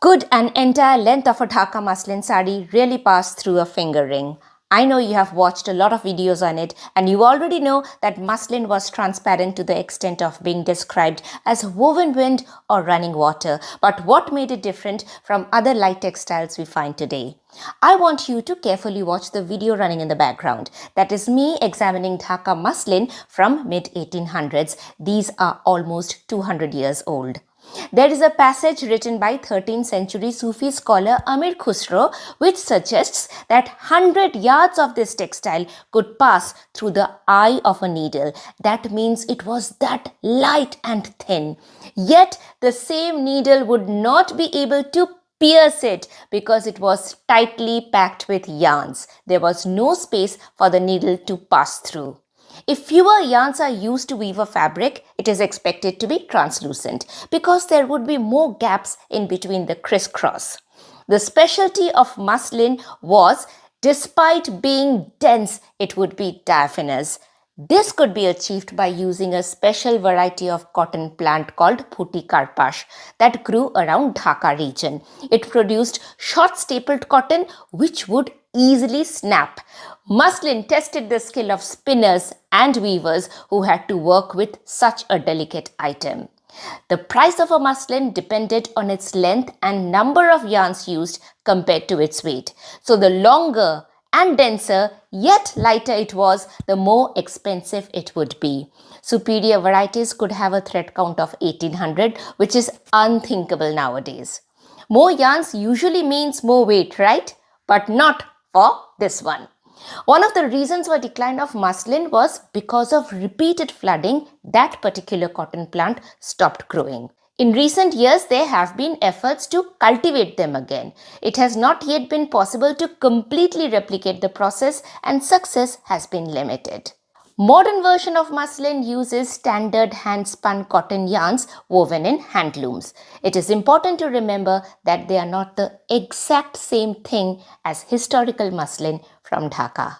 Could an entire length of a Dhaka muslin sari really pass through a finger ring? I know you have watched a lot of videos on it and you already know that muslin was transparent to the extent of being described as woven wind or running water. But what made it different from other light textiles we find today? I want you to carefully watch the video running in the background. That is me examining Dhaka muslin from mid-1800s. These are almost 200 years old. There is a passage written by 13th century Sufi scholar Amir Khusro which suggests that 100 yards of this textile could pass through the eye of a needle. That means it was that light and thin. Yet the same needle would not be able to pierce it because it was tightly packed with yarns. There was no space for the needle to pass through. If fewer yarns are used to weave a fabric, it is expected to be translucent because there would be more gaps in between the crisscross. The specialty of muslin was, despite being dense, it would be diaphanous. This could be achieved by using a special variety of cotton plant called Phuti Karpash that grew around Dhaka region. It produced short stapled cotton which would easily snap. Muslin tested the skill of spinners and weavers who had to work with such a delicate item. The price of a muslin depended on its length and number of yarns used compared to its weight. So the longer and denser yet lighter it was, the more expensive it would be. Superior varieties could have a thread count of 1800, which is unthinkable nowadays. More yarns usually means more weight, right? But not for this one. One of the reasons for decline of muslin was because of repeated flooding. That particular cotton plant stopped growing. In recent years, there have been efforts to cultivate them again. It has not yet been possible to completely replicate the process and success has been limited. Modern version of muslin uses standard hand-spun cotton yarns woven in handlooms. It is important to remember that they are not the exact same thing as historical muslin from Dhaka.